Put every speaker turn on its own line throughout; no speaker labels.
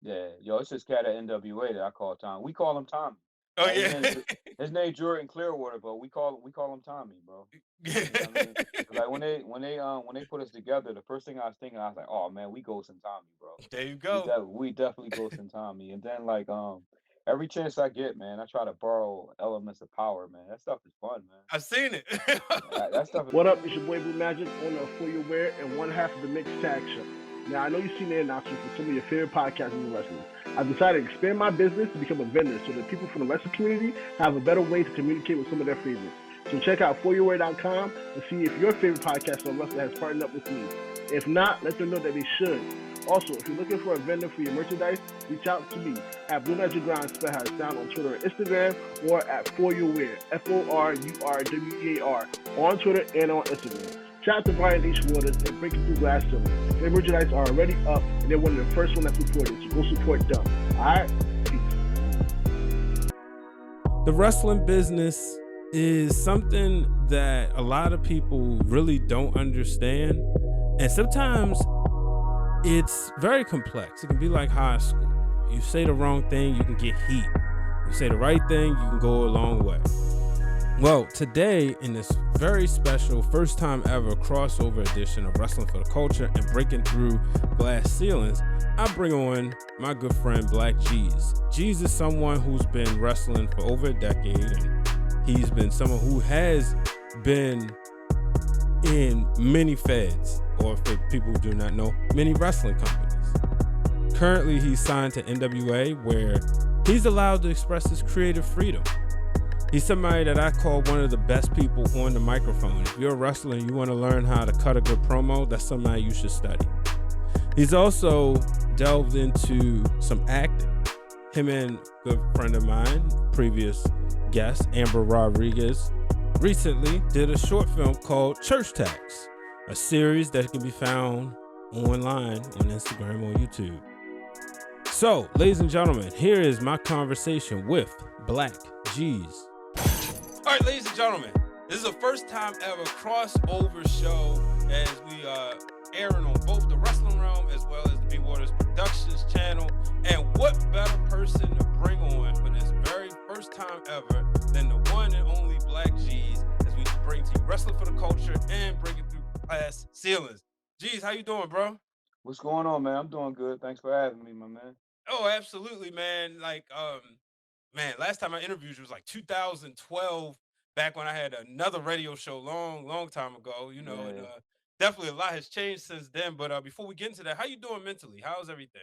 Yeah, yo, it's this cat at NWA that I call Tom. We call him Tommy.
Oh
Like
yeah.
his name Jordan Clearwater, but we call him Tommy, bro. You know what I mean? 'Cause like when they put us together, the first thing I was thinking, I was like, oh man, we Ghost and Tommy, bro.
There you go.
We definitely Ghost and Tommy. And then like every chance I get, man, I try to borrow elements of power, man. That stuff is fun, man.
I've seen it.
That stuff is
What up? It's your boy Blue Magic, owner of For Your Wear and one half of the Mixed Tag Show. Now, I know you've seen the announcement for some of your favorite podcasts in wrestling. I've decided to expand my business to become a vendor so that people from the wrestling community have a better way to communicate with some of their favorites. So check out foryourwear.com and see if your favorite podcast on wrestling has partnered up with me. If not, let them know that they should. Also, if you're looking for a vendor for your merchandise, reach out to me at Blue Magic Grind, spell how it's down on Twitter or Instagram, or at For Your Wear, FORURWEAR, on Twitter and on Instagram. Shout out to Brian H. Waters and Breaking Through Glass Ceiling. Their merchandise are already up, and they're one of the first ones that supported, so go support them. Alright? Peace.
The wrestling business is something that a lot of people really don't understand. And sometimes it's very complex. It can be like high school. You say the wrong thing, you can get heat. You say the right thing, you can go a long way. Well, today, in this very special, first time ever crossover edition of Wrestling for the Culture and Breaking Through Glass Ceilings, I bring on my good friend Black G's. G's is someone who's been wrestling for over a decade, and he's been someone who has been in many feds, or for people who do not know, many wrestling companies. Currently, he's signed to NWA, where he's allowed to express his creative freedom. He's somebody that I call one of the best people on the microphone. If you're a wrestler and you want to learn how to cut a good promo, that's somebody you should study. He's also delved into some acting. Him and a good friend of mine, previous guest, Amber Rodriguez, recently did a short film called Church Tax, a series that can be found online on Instagram or YouTube. So, ladies and gentlemen, here is my conversation with Black G's. All right, ladies and gentlemen, this is a first time ever crossover show as we are airing on both the Wrestling Realm as well as the B Waters Productions channel. And what better person to bring on for this very first time ever than the one and only Black G's, as we bring to you Wrestling for the Culture and Breaking Through Glass Ceilings. G's, how you doing, bro?
what's going on, man? I'm doing good. Thanks for having me, my man.
Oh, absolutely, man. Like, man, last time I interviewed you was like 2012, back when I had another radio show long time ago, and
Yeah.
definitely a lot has changed since then. But before we get into that, how you doing mentally? How's everything?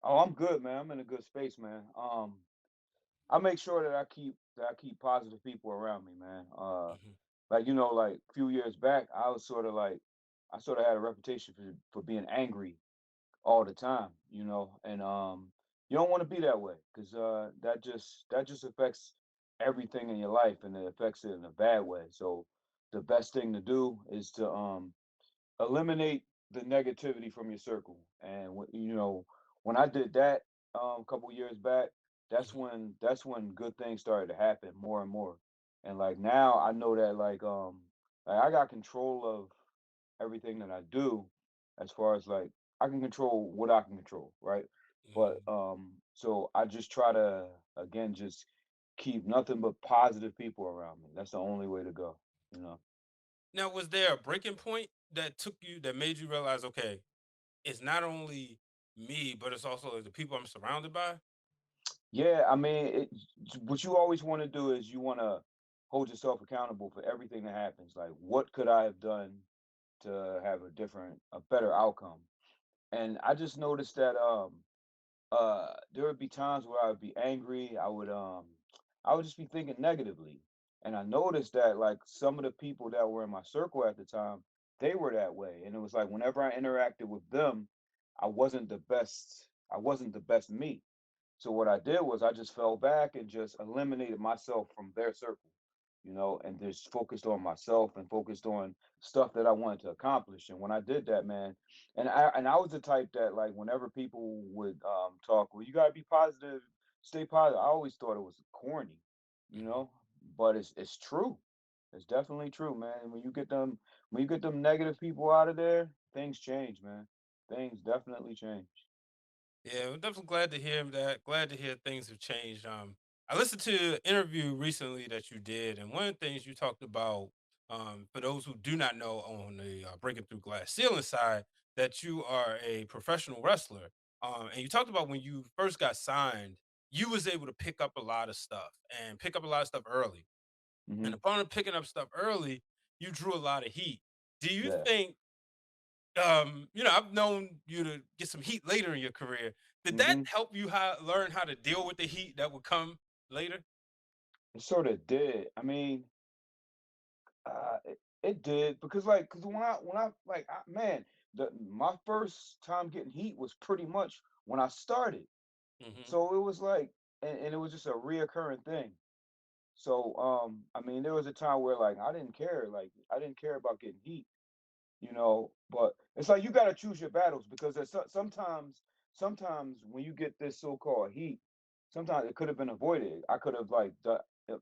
Oh, I'm good, man. I'm in a good space, man. I make sure that I keep positive people around me, man.
Mhm.
Like like a few years back, I was sort of like I sort of had a reputation for being angry all the time, and you don't want to be that way because that just affects everything in your life and it affects it in a bad way. So the best thing to do is to eliminate the negativity from your circle. And when I did that a couple years back,
Mhm.
that's when good things started to happen more and more. And like now I know that like I got control of everything that I do as far as like I can control what I can control, right? But
Mhm.
so I just try to again just keep nothing but positive people around me. That's the only way to go, you know.
Now, was there a breaking point that made you realize, okay, it's not only me, but it's also the people I'm surrounded by?
Yeah, I mean, what you always want to do is you want to hold yourself accountable for everything that happens. Like, what could I have done to have a better outcome? And I just noticed that there would be times where I would be angry. I would just be thinking negatively. And I noticed that like some of the people that were in my circle at the time, they were that way. And it was like whenever I interacted with them, I wasn't the best me. So what I did was I just fell back and just eliminated myself from their circle, and just focused on myself and focused on stuff that I wanted to accomplish. And when I did that, man, and I was the type that like whenever people would talk, well, you gotta be positive, stay positive. I always thought it was corny, you
Mhm.
know, but it's true. It's definitely true, man. And when you get them negative people out of there, things change, man. Things definitely change.
Yeah, I'm definitely glad to hear that. Glad to hear things have changed. I listened to an interview recently that you did, and one of the things you talked about, for those who do not know, on the breaking through glass ceiling side, that you are a professional wrestler. And you talked about when you first got signed, you was able to pick up a lot of stuff and pick up a lot of stuff early. And
Hmm.
upon picking up stuff early, you drew a lot of heat. Do you
Yeah.
think I've known you to get some heat later in your career. Did that
Hmm.
help you learn how to deal with the heat that would come later?
It sort of did. I mean, it did because because when I man, my first time getting heat was pretty much when I started.
Hmm.
So it was like, and it was just a reoccurring thing. So I mean, there was a time where like I didn't care about getting heat, but it's like you got to choose your battles because sometimes when you get this so-called heat, sometimes it could have been avoided. I could have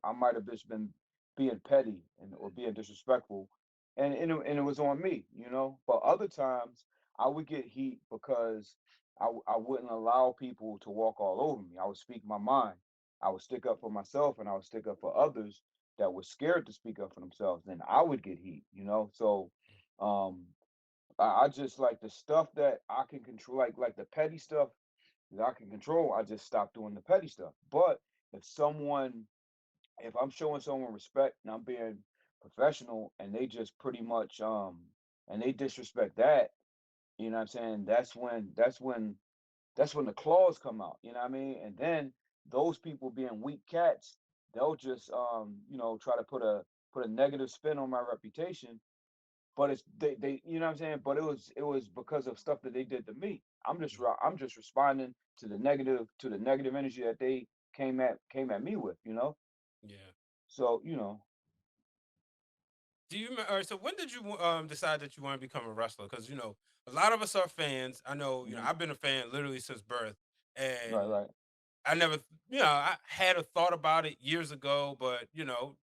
I might have just been being petty and or being disrespectful, and it was on me, but other times I would get heat because I wouldn't allow people to walk all over me. I would speak my mind. I would stick up for myself, and I would stick up for others that were scared to speak up for themselves. Then I would get heat. So um, I just like the stuff that I can control, like the petty stuff that I can control. I just stop doing the petty stuff. But if someone, if I'm showing someone respect and I'm being professional, and they just pretty much and they disrespect that, you know what I'm saying? That's when the claws come out. You know what I mean? And then those people being weak cats, they'll just try to put a negative spin on my reputation, but it's they you know what I'm saying? But it was because of stuff that they did to me. I'm just responding to the negative energy that they came at me with.
Yeah.
So.
All right, so when did you decide that you want to become a wrestler? Because a lot of us are fans. I know,
Mhm.
I've been a fan literally since birth,
Right,
and
right.
I never, I had a thought about it years ago, but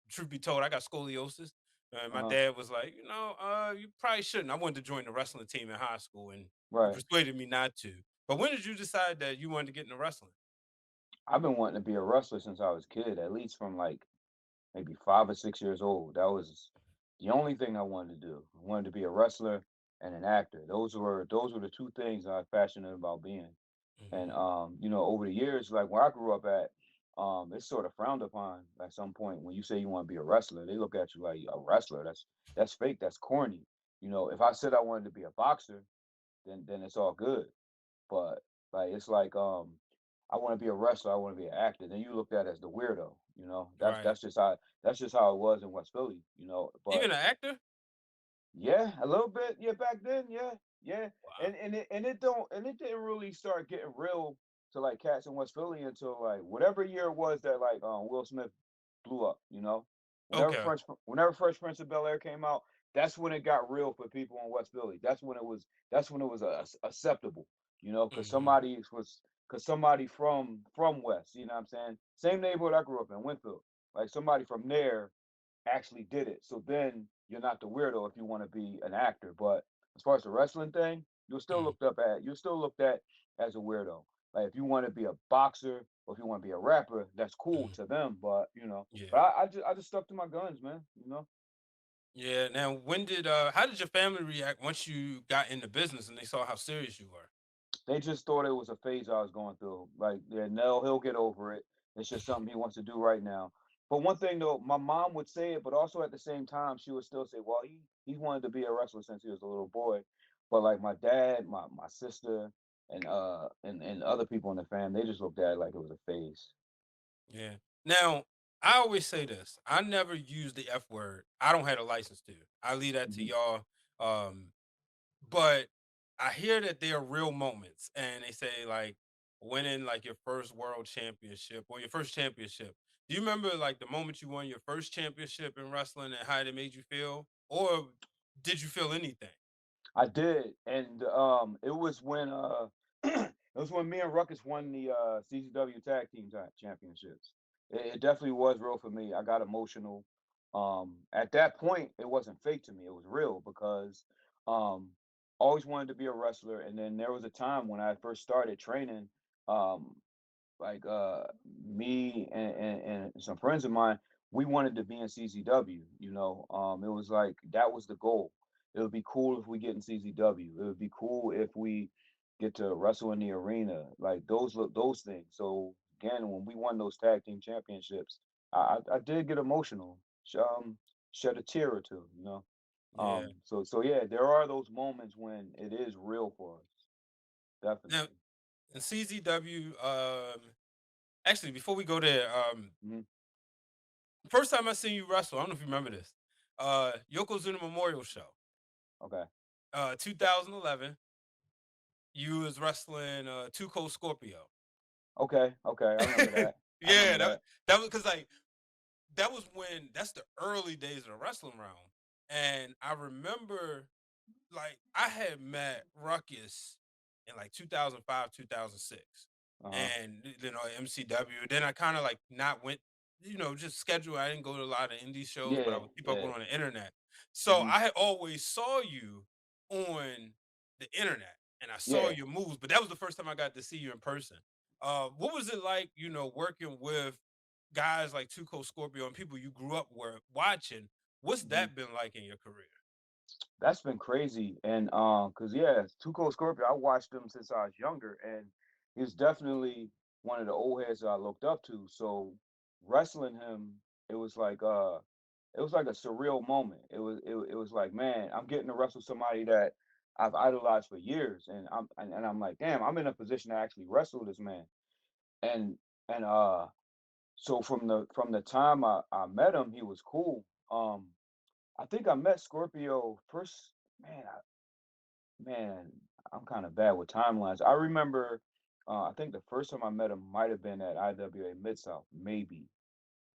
truth be told, I got scoliosis, and my
Uh-huh.
dad was like, you probably shouldn't. I wanted to join the wrestling team in high school, and he
Right.
persuaded me not to. But when did you decide that you wanted to get into wrestling?
I've been wanting to be a wrestler since I was a kid, at least from like maybe 5 or 6 years old. That was the only thing I wanted to do. I wanted to be a wrestler and an actor. Those were the two things I was passionate about being. And
Hmm.
over the years, like where I grew up at, it's sort of frowned upon at some point when you say you want to be a wrestler. They look at you like a wrestler. That's fake. That's corny. If I said I wanted to be a boxer, then it's all good. But like it's like I want to be a wrestler. I want to be an actor. Then you looked at as the weirdo. That's
Right.
that's just how that's just how it was in West Philly. But
Even an actor?
yeah, a little bit. Yeah, back then, yeah, yeah.
Wow.
And it didn't really start getting real to like cats in West Philly until like whatever year it was that like Will Smith blew up.
Okay.
Whenever Fresh Prince of Bel Air came out, that's when it got real for people in West Philly. That's when it was acceptable.
Hmm.
Because somebody from West. You know what I'm saying? Same neighborhood I grew up in, Winfield. Like somebody from there actually did it. So then you're not the weirdo if you want to be an actor. But as far as the wrestling thing, you're still looked at as a weirdo. Like if you want to be a boxer or if you want to be a rapper, that's cool
Hmm.
to them. But
Yeah.
I just stuck to my guns, man.
Yeah. Now, how did your family react once you got into business and they saw how serious you were?
They just thought it was a phase I was going through. Like, yeah, no, he'll get over it. It's just something he wants to do right now. But one thing though, my mom would say it, but also at the same time, she would still say, "Well, he wanted to be a wrestler since he was a little boy." But like my dad, my sister, and other people in the family, they just looked at it like it was a phase.
Yeah. Now, I always say this. I never use the F word. I don't have a license to. I leave that to
Hmm.
y'all. Um, but I hear that there are real moments, and they say like winning like your first world championship or your first championship. Do you remember like the moment you won your first championship in wrestling and how it made you feel, or did you feel anything?
I did, and it was when it was when me and Ruckus won the CCW Tag Team Championships. It definitely was real for me. I got emotional. At that point, it wasn't fake to me; it was real because um, always wanted to be a wrestler. And then there was a time when I first started training, um, like me and some friends of mine, we wanted to be in CZW. It was like that was the goal. It would be cool if we get in CZW. It would be cool if we get to wrestle in the arena, like those things. So again, when we won those tag team championships, I did get emotional, shed a tear or two.
Yeah.
So yeah, there are those moments when it is real for us,
Now
definitely.
in CZW, actually before we go there,
Hmm.
first time I seen you wrestle, I don't know if you remember this. Yokozuna Memorial Show,
Okay.
2011. You was wrestling Two Cold Scorpio.
Okay, okay, I remember that. I
Yeah,
remember
that
that.
that was because like that was when that's the early days of the wrestling realm, and I remember like I had met Ruckus in like 2005, 2006.
Uh-huh.
And MCW. Then I kind of like not went, just schedule. I didn't go to a lot of indie shows, but I
Yeah,
would keep up
yeah.
on the internet. So
Mhm.
I had always saw you on the internet and I saw
Yeah.
your moves, but that was the first time I got to see you in person. What was it like, working with guys like Tuco Scorpio and people you grew up were watching? What's
Mhm.
that been like in your career?
That's been crazy, and, 'cause, yeah, Two Cold Scorpio, I watched him since I was younger, and he's definitely one of the old heads that I looked up to, so wrestling him, it was like, it was like a surreal moment. It was like, "Man, I'm getting to wrestle somebody that I've idolized for years," and I'm like, "Damn, I'm in a position to actually wrestle this man." And and, so from the time I met him, he was cool. I think I met Scorpio first. Man, man, I'm kind of bad with timelines. I remember, I think the first time I met him might have been at IWA Mid South, maybe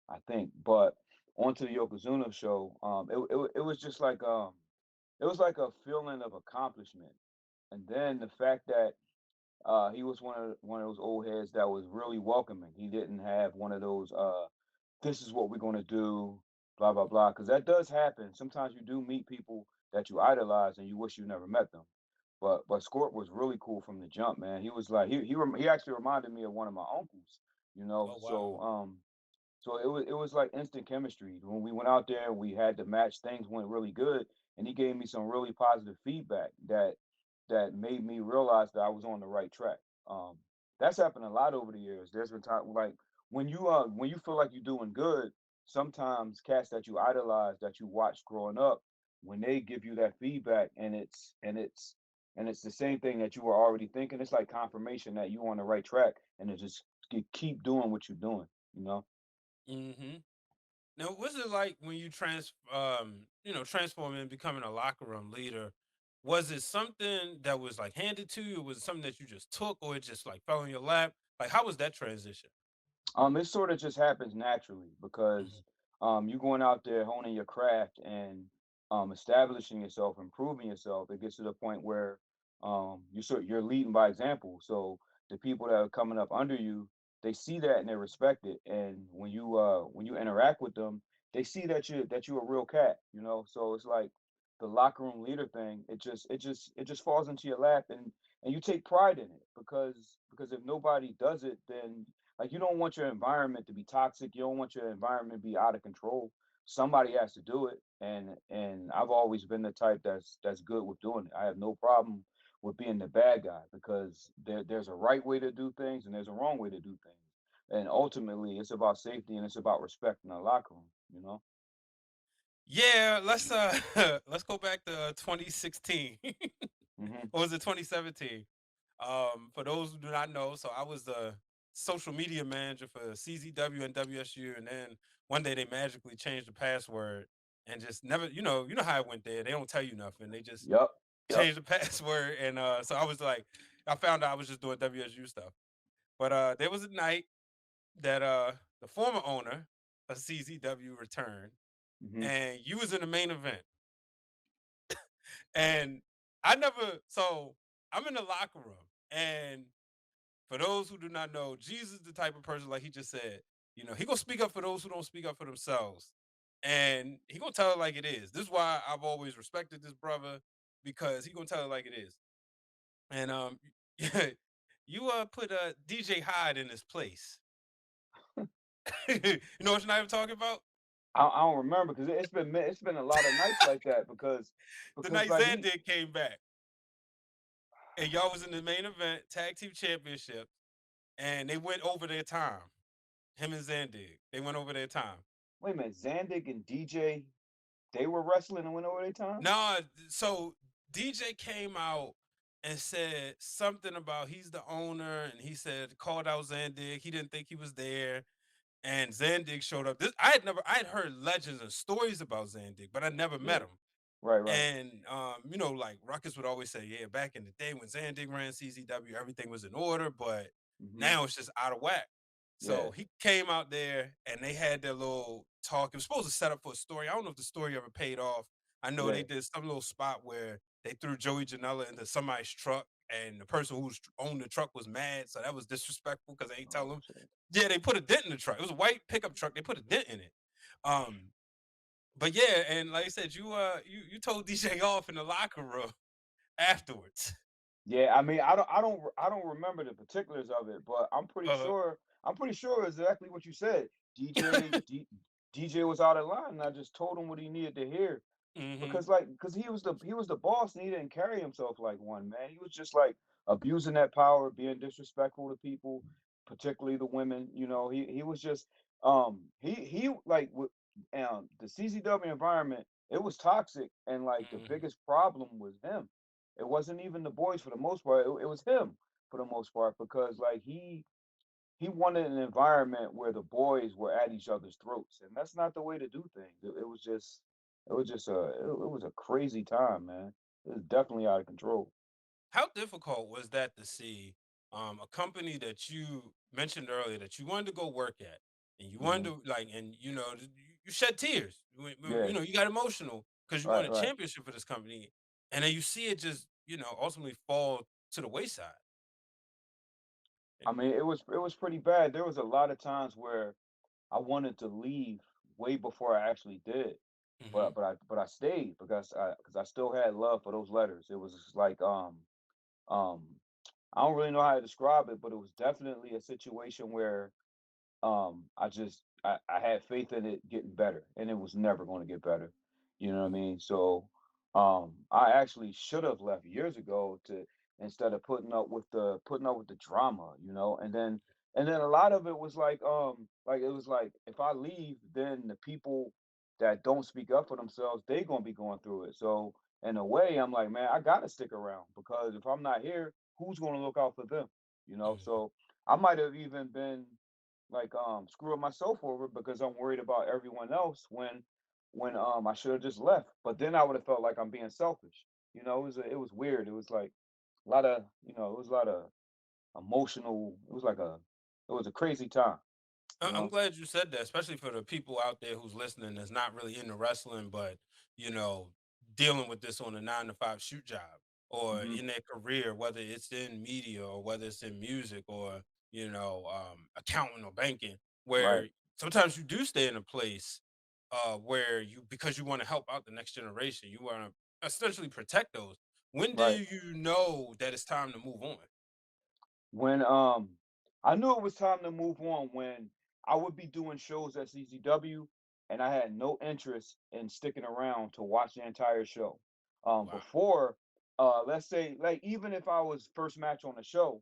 I think. But onto the Yokozuna show, it was just like it was like a feeling of accomplishment, and then the fact that he was one of those old heads that was really welcoming. He didn't have one of those this is what we're going to do, blah blah blah. Because that does happen. Sometimes you do meet people that you idolize and you wish you never met them. But Scorp was really cool from the jump, man. He was like he actually reminded me of one of my uncles, you know.
Oh wow.
So it was like instant chemistry. When we went out there and we had the match, things went really good, and he gave me some really positive feedback that made me realize that I was on the right track. Um, that's happened a lot over the years. There's been time like when you feel like you're doing good, sometimes cats that you idolize that you watch growing up, when they give you that feedback and it's the same thing that you were already thinking, it's like confirmation that you're on the right track and to just keep doing what you're doing, you know?
Hmm. Now, what's it like when you transform and becoming a locker room leader? Was it something that was like handed to you? Was it something that you just took, or it just like fell in your lap? Like, how was that transition?
It sort of just happens naturally because
Mhm.
you going out there honing your craft and establishing yourself, improving yourself. It gets to the point where you're leading by example. So the people that are coming up under you, they see that and they respect it. And when you interact with them, they see that you're a real cat. So it's like the locker room leader thing. It just falls into your lap and you take pride in it because if nobody does it, then like you don't want your environment to be toxic. You don't want your environment to be out of control. Somebody has to do it, and I've always been the type that's good with doing it. I have no problem with being the bad guy because there's a right way to do things and there's a wrong way to do things. And ultimately, it's about safety and it's about respect in the locker room.
Yeah, let's let's go back to 2016.
Hmm.
Or was it 2017? For those who do not know, so I was the social media manager for CZW and WSU, and then one day they magically changed the password and just never, you know how it went there. They don't tell you nothing. They just
Yep. Yep.
changed the password, and so I was like, I found out I was just doing WSU stuff. But there was a night that the former owner of CZW returned,
Hmm.
and you was in the main event, and I never. So I'm in the locker room, and for those who do not know, Jesus is the type of person, like he just said, he gonna speak up for those who don't speak up for themselves. And he gonna tell it like it is. This is why I've always respected this brother. because he gonna tell it like it is. And you put DJ Hyde in his place. You know what I'm talking about?
I don't remember because it's been a lot of nights like that
The
because
night
like he
Zandig came back, and y'all was in the main event, tag team championship, and they went over their time. Him and Zandig, they went over their time.
wait a minute, Zandig and DJ, they were wrestling and went over their time.
Nah, so DJ came out and said something about he's the owner, and he said called out Zandig. He didn't think he was there, and Zandig showed up. This I had heard legends and stories about Zandig, but I never met
Yeah,
him.
right.
And like Ruckus would always say, yeah, back in the day when Zandig ran CZW, everything was in order, but
Hmm.
now it's just out of whack.
Yeah.
So he came out there and they had their little talk. It was supposed to set up for a story. I don't know if the story ever paid off. I know
Yeah.
they did some little spot where they threw Joey Janela into somebody's truck, and the person who owned the truck was mad, so that was disrespectful because they ain't tell
Oh
him.
shit.
Yeah, they put a dent in the truck. It was a white pickup truck. They put a dent in it. Um, but yeah, and like I said, you told DJ off in the locker room afterwards.
Yeah, I mean, I don't remember the particulars of it, but
Uh,
I'm pretty sure exactly what you said. DJ was out of line, and I just told him what he needed to hear
hmm
because because he was the boss, and he didn't carry himself like one, man. He was just like abusing that power, being disrespectful to people, particularly the women. You know, he was just he like with the CCW environment. It was toxic, and like the
hmm
biggest problem was him. It wasn't even the boys for the most part. It was him for the most part because like he wanted an environment where the boys were at each other's throats, and that's not the way to do things. It was just it was a crazy time, man. It was definitely out of control.
How difficult was that to see a company that you mentioned earlier that you wanted to go work at, and you wanted
Hmm.
to and you shed tears.
Yeah,
You got emotional because you won
right,
a
right.
championship for this company, and then you see it just ultimately fall to the wayside.
I mean, it was pretty bad. There was a lot of times where I wanted to leave way before I actually did,
Mm-hmm.
but I stayed because I still had love for those letters. It was just like um I don't really know how to describe it, but it was definitely a situation where I had faith in it getting better, and it was never going to get better. You know what I mean? So I actually should have left years ago to instead of putting up with the drama, you know. And then a lot of it was like it was like if I leave, then the people that don't speak up for themselves, they gonna be going through it. So in a way, I'm like, man, I gotta stick around because if I'm not here, who's gonna look out for them? You know,
Mm-hmm.
so I might have even been like screwing myself over because I'm worried about everyone else when I should have just left. But then I would have felt like I'm being selfish. You know, it was weird. It was like a lot of it was a lot of emotional. It was a crazy time. You
I'm
know.
glad you said that, especially for the people out there who's listening that's not really into wrestling, but you know, dealing with this on a 9 to 5 shoot job or
Hmm.
in their career, whether it's in media or whether it's in music or accounting or banking,
Right.
where sometimes you do stay in a place where you because you want to help out the next generation, you want to essentially protect those. When do
Right.
you know that it's time to move on?
When I knew it was time to move on when I would be doing shows at CZW and I had no interest in sticking around to watch the entire show.
Wow.
Before let's say like even if I was first match on the show,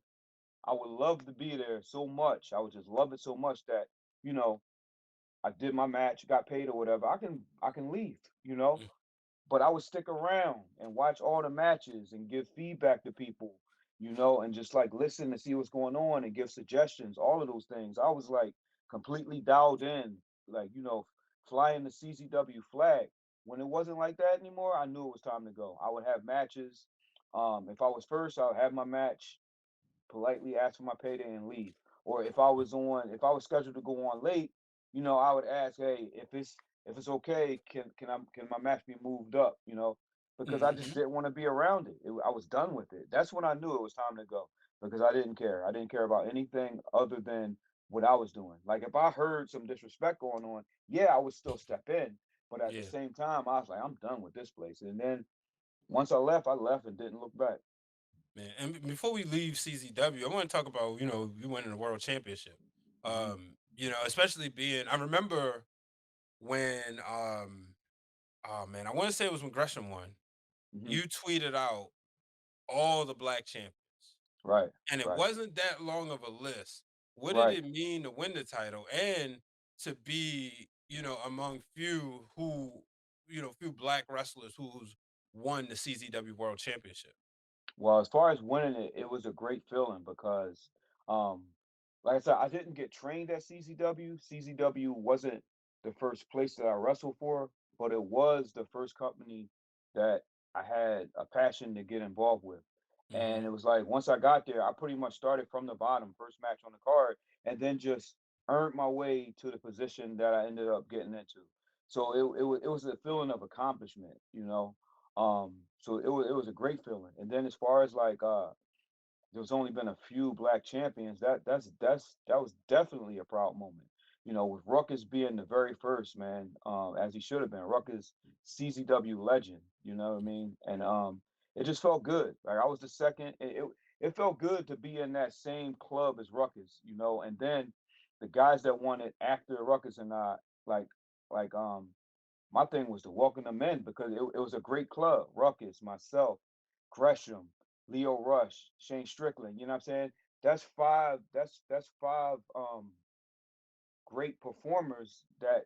I would love to be there so much. I would just love it so much that, you know, I did my match, got paid or whatever. I can leave, you know?
Mm,
But I would stick around and watch all the matches and give feedback to people, you know, and just like listen to see what's going on and give suggestions, all of those things. I was like completely dialed in, like, you know, flying the CCW flag. When it wasn't like that anymore, I knew it was time to go. I would have matches. If I was first, I would have my match, politely ask for my payday and leave. Or if I was scheduled to go on late, you know, I would ask, hey, if it's okay, can my match be moved up? You know, because I just
mhm.
didn't want to be around it. I was done with it. That's when I knew it was time to go because I didn't care. I didn't care about anything other than what I was doing. Like if I heard some disrespect going on, yeah, I would still step in. But at the
Yeah.
same time, I was like, I'm done with this place. And then once I left and didn't look back.
Man, and before we leave CZW, I want to talk about, you winning the world championship.
Hmm.
Especially being, I remember when, oh man, I want to say it was when Gresham won.
Hmm.
You tweeted out all the black champions,
Right,
and it
right,
wasn't that long of a list. What did
right.
it mean to win the title and to be, among few black wrestlers who's won the CZW World Championship?
Well, as far as winning it, it was a great feeling because, um, like I said, I didn't get trained at CZW. CZW wasn't the first place that I wrestled for, but it was the first company that I had a passion to get involved with. And
Hmm.
it was like once I got there, I pretty much started from the bottom, first match on the card, and then just earned my way to the position that I ended up getting into. So it was a feeling of accomplishment, you know. So it was a great feeling. And then as far as like there's only been a few black champions, that was definitely a proud moment. You know, with Ruckus being the very first man, as he should have been. Ruckus CZW legend, you know what I mean? And it just felt good. Like I was the second. It felt good to be in that same club as Ruckus, you know. And then the guys that won it after Ruckus and I, like like my thing was to welcome them in because it was a great club. Ruckus, myself, Gresham, Leo Rush, Shane Strickland. You know what I'm saying? That's five. That's five great performers that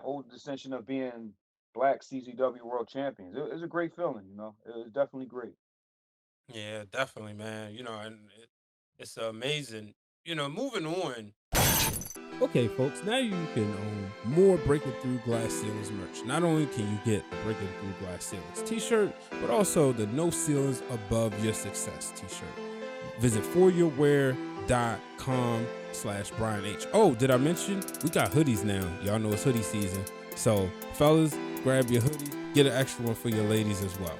hold the distinction of being black CZW world champions. It was a great feeling. You know, it was definitely great.
Yeah, definitely, man. And it's amazing. Moving on. Okay, folks, now you can own more Breaking Through Glass Ceilings merch. Not only can you get the Breaking Through Glass Ceilings t shirt, but also the No Ceilings Above Your Success t shirt. Visit foryourwear.com/Brian H. Oh, did I mention we got hoodies now? Y'all know it's hoodie season. So, fellas, grab your hoodie, get an extra one for your ladies as well.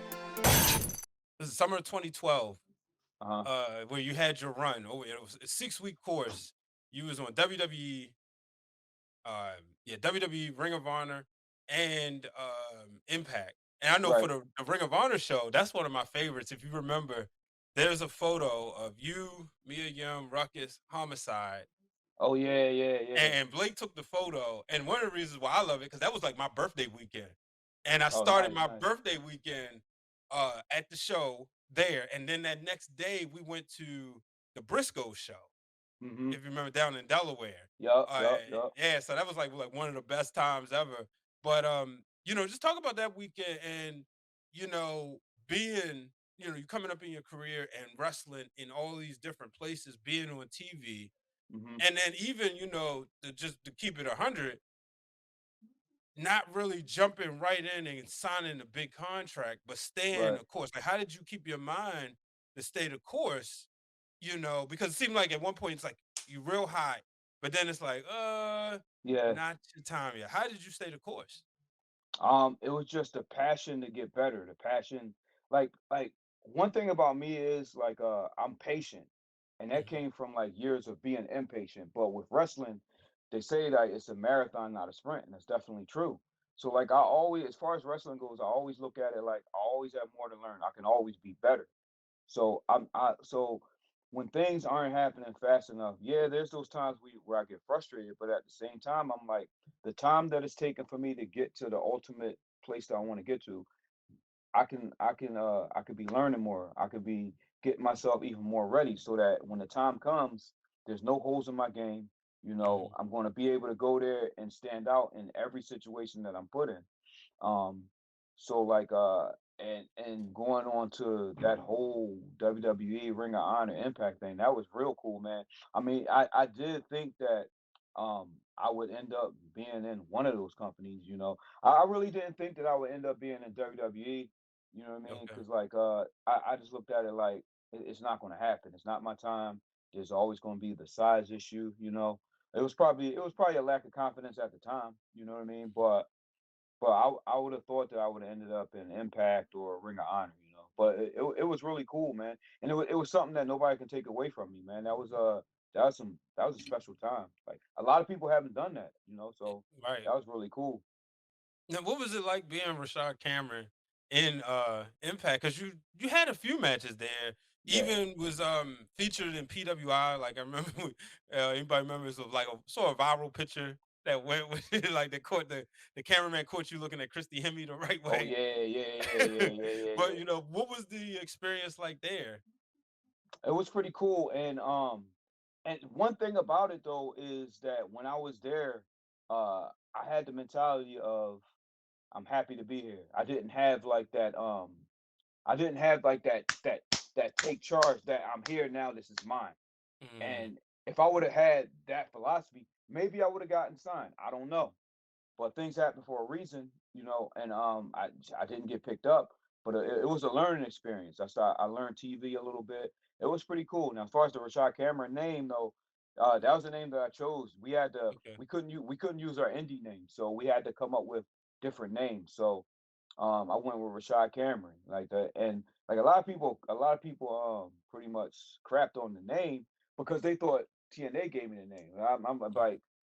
This is summer of 2012,
Uh huh.
where you had your run. Oh, it was a 6-week course. You was on WWE, WWE, Ring of Honor, and Impact. And I know for
Right.
the Ring of Honor show, that's one of my favorites. If you remember, there's a photo of you, Mia Yim, Ruckus, Homicide,
Oh yeah, yeah, yeah.
and Blake took the photo. And one of the reasons why I love it, because that was like my birthday weekend. And I
Oh,
started
nice,
my
nice.
birthday weekend at the show there. And then that next day, we went to the Briscoe show,
Mm-hmm.
if you remember, down in Delaware.
Yup,
Uh,
yup, yup.
yeah, so that was like one of the best times ever. But just talk about that weekend and you know, being, you coming up in your career and wrestling in all these different places, being on TV,
Mm-hmm.
and then even, just to keep it 100, not really jumping right in and signing a big contract, but staying
Right.
the course. Like, how did you keep your mind to stay the course? Because it seemed like at one point it's like you real high, but then it's like,
Yeah.
not your time yet. How did you stay the course?
It was just a passion to get better. The passion, like one thing about me is like I'm patient. And that
Mhm.
came from like years of being impatient. But with wrestling, they say that it's a marathon, not a sprint, and that's definitely true. So like I always, as far as wrestling goes, I always look at it like I always have more to learn. I can always be better. So when things aren't happening fast enough, yeah, there's those times where I get frustrated, but at the same time, I'm like, the time that it's taken for me to get to the ultimate place that I want to get to, I could be learning more. I could be getting myself even more ready so that when the time comes, there's no holes in my game. You know,
Mhm.
I'm going to be able to go there and stand out in every situation that I'm put in. Um, so like and going on to that whole WWE Ring of Honor Impact thing, that was real cool, man. I mean, I did think that I would end up being in one of those companies, you know. I really didn't think that I would end up being in WWE, you know what I mean?
Okay.
Because like I just looked at it like it's not going to happen. It's not my time. There's always going to be the size issue, you know. It was probably a lack of confidence at the time, you know what I mean? But I would have thought that I would have ended up in Impact or Ring of Honor, you know. But it was really cool, man, and it was something that nobody can take away from me, man. That was a special time. Like a lot of people haven't done that, you know. So
Right.
that was really cool.
Now, what was it like being Rashad Cameron in Impact, because you had a few matches there.
Yeah.
Even was featured in PWI. Like I remember, anybody remembers of like a sort of viral picture that went with like the cameraman caught you looking at Christy Hemme the right
Oh
way.
yeah,
But
yeah.
what was the experience like there?
It was pretty cool, and one thing about it though is that when I was there, I had the mentality of I'm happy to be here. I didn't have like that. I didn't have like that take charge that I'm here now. This is mine.
Mm,
And if I would have had that philosophy, maybe I would have gotten signed. I don't know, but things happen for a reason, and I didn't get picked up, but it was a learning experience. I learned TV a little bit. It was pretty cool. Now, as far as the Rashad Cameron name though, that was the name that I chose.
okay.
We couldn't use our indie name, so we had to come up with different names. So I went with Rashad Cameron, like that, and like a lot of people pretty much crapped on the name because they thought TNA gave me the name.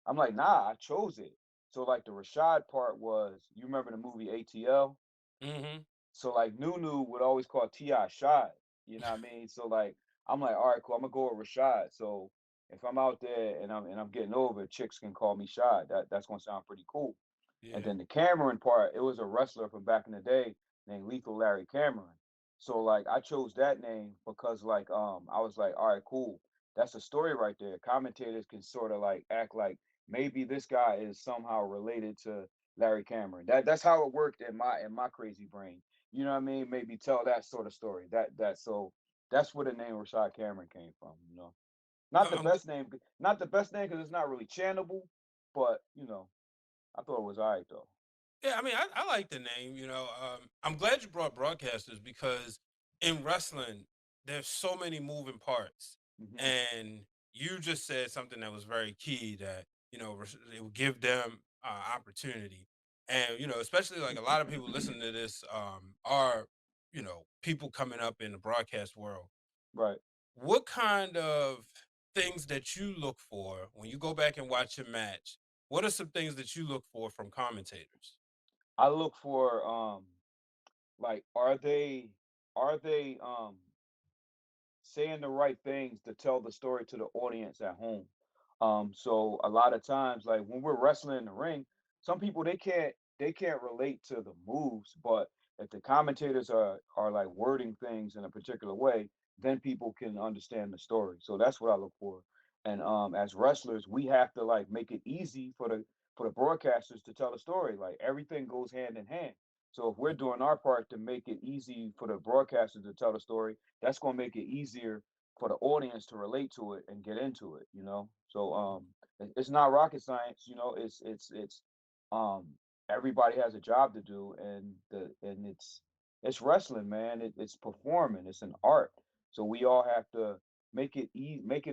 I'm like, nah, I chose it. So like the Rashad part was, you remember the movie ATL?
Hmm.
So like Nunu would always call Ti Shad. You know what I mean? So like I'm like, all right, cool. I'm gonna go with Rashad. So if I'm out there and I'm getting over, chicks can call me Shad. That's gonna sound pretty cool. And
Yeah.
then the Cameron part, it was a wrestler from back in the day named Lethal Larry Cameron. So like I chose that name because like I was like, all right, cool. That's a story right there. Commentators can sort of like act like maybe this guy is somehow related to Larry Cameron. That's how it worked in my crazy brain. You know what I mean? Maybe tell that sort of story. So that's where the name Rashad Cameron came from. Not the
I'm
best name, not the best name because it's not really channable, but I thought it was all right though.
Yeah, I mean, I like the name. I'm glad you brought broadcasters because in wrestling, there's so many moving parts,
Hmm.
and you just said something that was very key that it will give them opportunity, and especially like a lot of people listening to this are people coming up in the broadcast world.
Right.
What kind of things that you look for when you go back and watch a match? What are some things that you look for from commentators?
I look for like are they saying the right things to tell the story to the audience at home. So a lot of times, like when we're wrestling in the ring, some people they can't relate to the moves, but if the commentators are like wording things in a particular way, then people can understand the story. So that's what I look for. And as wrestlers, we have to like make it easy for the broadcasters to tell the story. Like everything goes hand in hand. So if we're doing our part to make it easy for the broadcasters to tell the story, that's going to make it easier for the audience to relate to it and get into it. So it's not rocket science. It's um everybody has a job to do, and it's wrestling, man. It's performing. It's an art. So we all have to make it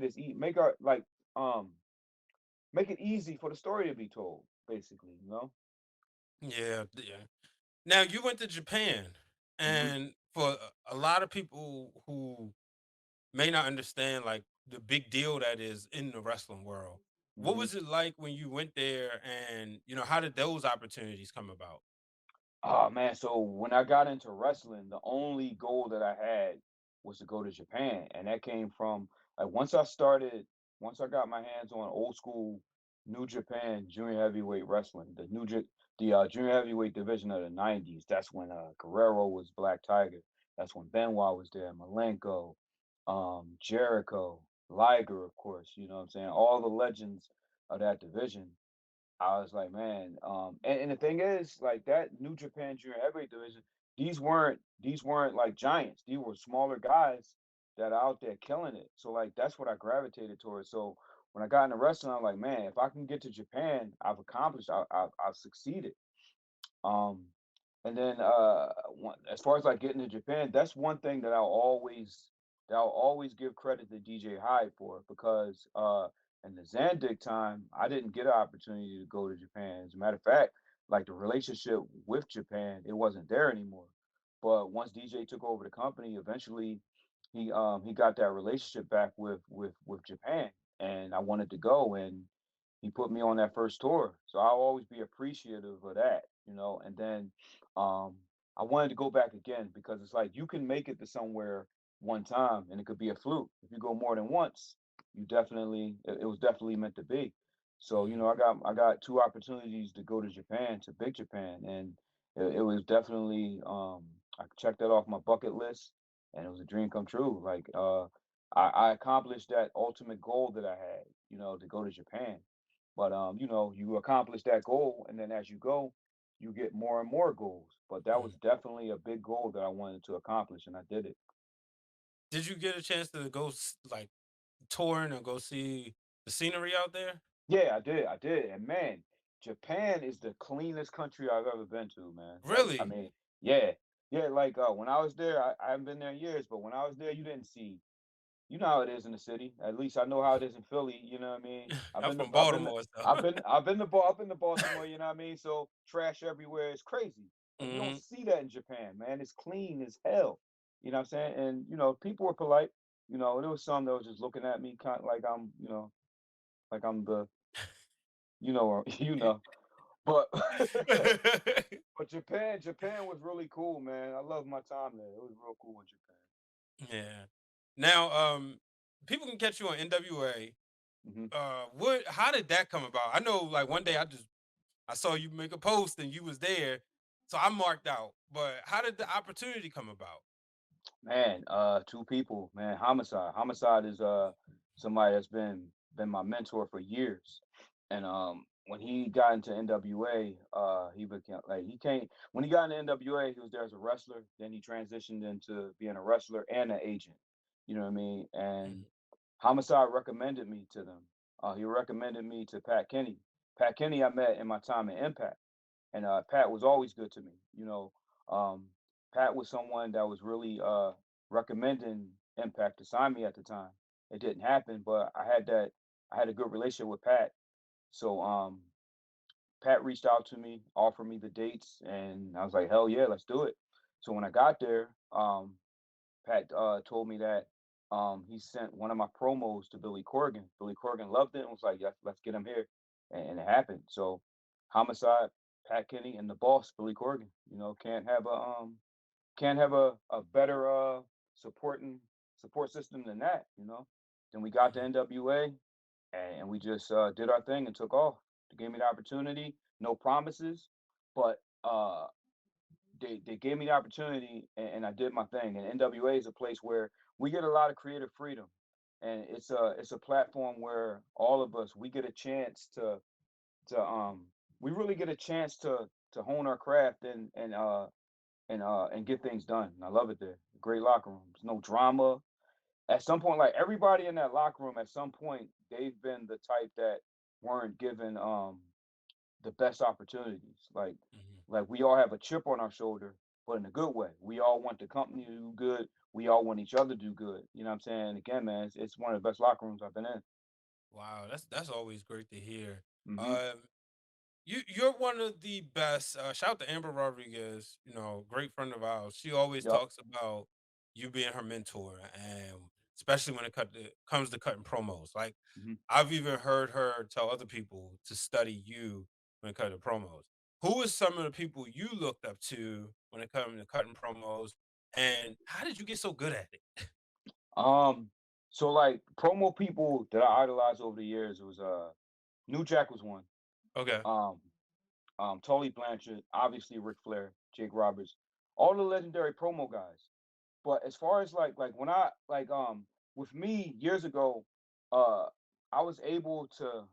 as make our like um make it easy for the story to be told, basically.
Yeah, yeah. Now you went to Japan,
Hmm.
and for a lot of people who may not understand like the big deal that is in the wrestling world, what
Hmm.
was it like when you went there, and how did those opportunities come about?
Oh man, so when I got into wrestling, the only goal that I had was to go to Japan, and that came from like once I got my hands on old school New Japan junior heavyweight wrestling, the junior heavyweight division of the '90s. That's when Guerrero was Black Tiger. That's when Benoit was there, Malenko, Jericho, Liger, of course. You know what I'm saying? All the legends of that division. I was like, man, and the thing is, like that New Japan Junior Heavyweight division, these weren't like giants. These were smaller guys that are out there killing it. So like that's what I gravitated towards. So when I got into wrestling, I'm like, man, if I can get to Japan, I've accomplished. I've succeeded. Um, and then as far as like getting to Japan, that's one thing that I'll always give credit to DJ Hyde for because in the Zandig time, I didn't get an opportunity to go to Japan. As a matter of fact, like the relationship with Japan, it wasn't there anymore. But once DJ took over the company, eventually he got that relationship back with Japan, and I wanted to go, and he put me on that first tour. So I'll always be appreciative of that. And then um I wanted to go back again because it's like you can make it to somewhere one time and it could be a fluke. If you go more than once, you definitely it was definitely meant to be. So, you
Mhm.
know, I got two opportunities to go to Japan, to Big Japan, and it was definitely I checked that off my bucket list and it was a dream come true. Like I accomplished that ultimate goal that I had, you know, to go to Japan. But you know, you accomplish that goal and then as you go, you get more and more goals. But that was
Mhm.
definitely a big goal that I wanted to accomplish, and I did it.
Did you get a chance to go like touring or go see the scenery out there?
Yeah, I did. I did. And man, Japan is the cleanest country I've ever been to, man. Like, I
Really?
mean, yeah. Yeah, like when I was there, I haven't been there in years, but when I was there, you didn't see, you know how it is in the city. At least I know how it is in Philly, you know what I mean?
I'm from Baltimore, so.
I've been to Baltimore, you know what I mean? So trash everywhere is crazy. And you don't
Mhm.
see that in Japan, man. It's clean as hell. You know what I'm saying? And you know, people were polite. You know, there was some that was just looking at me kind of like I'm, you know, like I'm the, you know, you know. But but Japan was really cool, man. I loved my time there. It was real cool in Japan.
Yeah. Now, people can catch you on NWA.
Hmm.
What? How did that come about? I know, like one day I saw you make a post and you was there, so I marked out. But how did the opportunity come about?
Man, two people, man. Homicide. Homicide is somebody that's been my mentor for years. And when he got into NWA, he became like he came when he got into NWA, he was there as a wrestler. Then he transitioned into being a wrestler and an agent. You know what I mean? And
Mhm.
Homicide recommended me to them. He recommended me to Pat Kenny. Pat Kenny I met in my time in Impact, and Pat was always good to me. You know, um, Pat was someone that was really recommending Impact to sign me at the time. It didn't happen, but I had a good relationship with Pat. So Pat reached out to me, offered me the dates, and I was like, hell yeah, let's do it. So when I got there, Pat told me that he sent one of my promos to Billy Corgan. Billy Corgan loved it and was like, "Yeah, let's get him here," and it happened. So, Homicide, Pat Kenny, and the boss, Billy Corgan. You know, can't have a better supporting support system than that. You know. Then we got to
Mhm.
NWA, and we just did our thing and took off. They gave me the opportunity, no promises, but they gave me the opportunity and I did my thing. And NWA is a place where we get a lot of creative freedom, and it's a platform where all of us we get a chance to we really get a chance to hone our craft and get things done. And I love it there. Great locker room. There's no drama. At some point, like everybody in that locker room, at some point they've been the type that weren't given the best opportunities.
Mhm.
Like we all have a chip on our shoulder, but in a good way. We all want the company to do good. We all want each other to do good. You know what I'm saying? Again, man, it's one of the best locker rooms I've been in.
Wow, that's always great to hear.
Hmm.
Um, you're one of the best. Shout out to Amber Rodriguez, great friend of ours. She always
Yep.
talks about you being her mentor, and especially when comes to cutting promos. Like
Hmm.
I've even heard her tell other people to study you when it comes to promos. Who is some of the people you looked up to when it comes to cutting promos, and how did you get so good at it?
Um. So like promo people that I idolized over the years was New Jack was one.
Okay.
Um. Tully Blanchard, obviously Ric Flair, Jake Roberts, all the legendary promo guys. But as far as like when I like with me years ago, uh I was able to,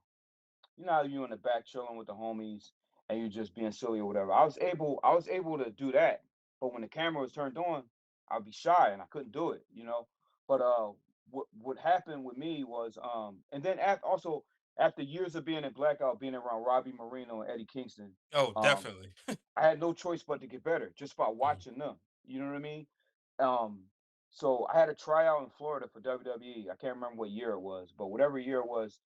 you know how you in the back chilling with the homies and you just being silly or whatever. I was able to do that. But when the camera was turned on, I'd be shy and I couldn't do it, you know. But what happened with me was and then also after years of being in blackout, being around Robbie Marino and Eddie Kingston,
Oh,
um
definitely.
I had no choice but to get better just by
Mhm.
watching them. You know what I mean? Um, so I had a tryout in Florida for WWE. I can't remember what year it was, but whatever year it was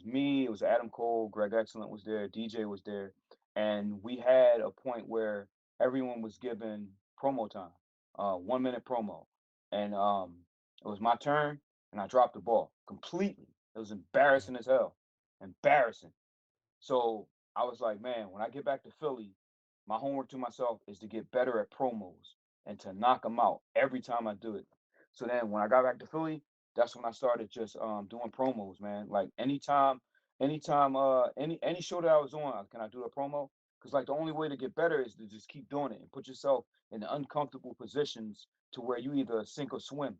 me, it was Adam Cole, Greg Excellent was there, DJ was there, and we had a point where everyone was given promo time, 1 minute promo, and it was my turn, and I dropped the ball completely. It was
Mhm.
embarrassing as hell, embarrassing. So I was like, man, when I get back to Philly, my homework to myself is to get better at promos and to knock them out every time I do it. So then when I got back to Philly, that's when I started just doing promos, man. Like any show that I was on, can I do a promo? Because like the only way to get better is to just keep doing it and put yourself in the uncomfortable positions to where you either sink or swim.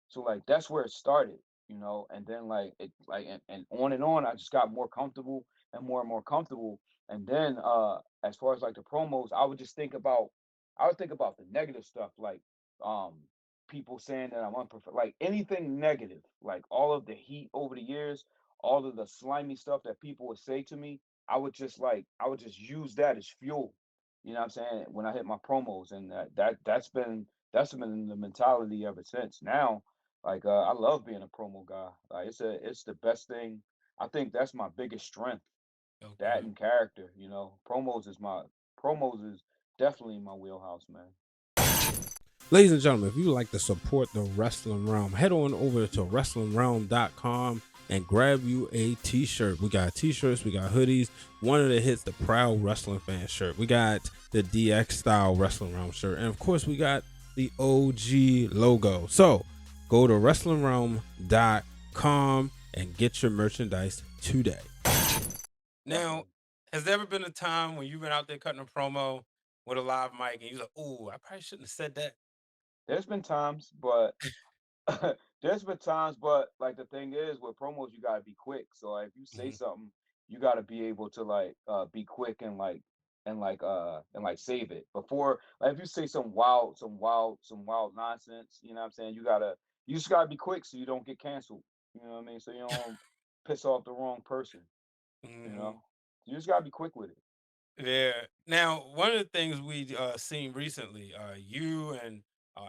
So like that's where it started, and then like it like and on and on, I just got more comfortable and more comfortable. And then as far as like the promos, I would think about the negative stuff, like um people saying that I'm unprofessional, like anything negative, like all of the heat over the years, all of the slimy stuff that people would say to me, I would just use that as fuel. You know what I'm saying? When I hit my promos, and that's been the mentality ever since. Now, like I love being a promo guy. Like it's the best thing. I think that's my biggest strength. That
Okay.
and character. Promos is definitely my wheelhouse, man.
Ladies and gentlemen, if you would like to support the Wrestling Realm, head on over to WrestlingRealm.com and grab you a t-shirt. We got t-shirts, we got hoodies. One of the hits, the Proud Wrestling Fan shirt. We got the DX style Wrestling Realm shirt. And of course, we got the OG logo. So go to WrestlingRealm.com and get your merchandise today. Now,
Definitely.
has there ever been a time when you've been out there cutting a promo with a live mic and you're like, "Oh, I probably shouldn't have said that."
There's been times, but there's been times, but like the thing is with promos, you gotta be quick. So like, if you say
Mhm,
something, you gotta be able to like be quick and like save it before. Like if you say some wild nonsense, you know what I'm saying? You just gotta be quick so you don't get canceled. You know what I mean? So you don't piss off the wrong person. You
mhm.
know, you just gotta be quick with it.
Yeah. Now, one of the things we seen recently, you and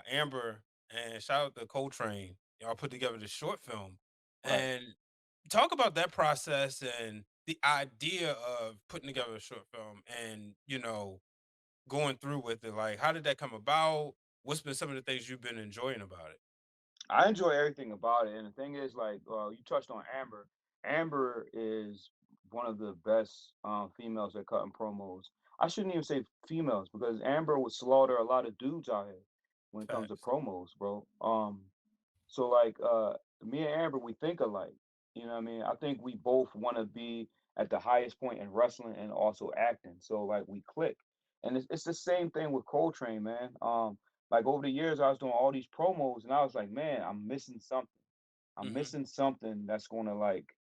Amber, and shout out to Coltrane, y'all put together this short film,
Right.
and talk about that process and the idea of putting together a short film, and going through with it. Like, how did that come about? What's been some of the things you've been enjoying about it?
I enjoy everything about it, and the thing is, like, you touched on Amber. Amber is one of the best females at cutting promos. I shouldn't even say females because Amber would slaughter a lot of dudes out here when it comes to
Facts.
promos, bro. So like me and Amber, we think alike. You know what I mean? I think we both want to be at the highest point in wrestling and also acting. So like we click. And it's the same thing with Coltrane, man. Like over the years I was doing all these promos and I was like, man, I'm missing something. I'm
Hmm.
missing something that's gonna like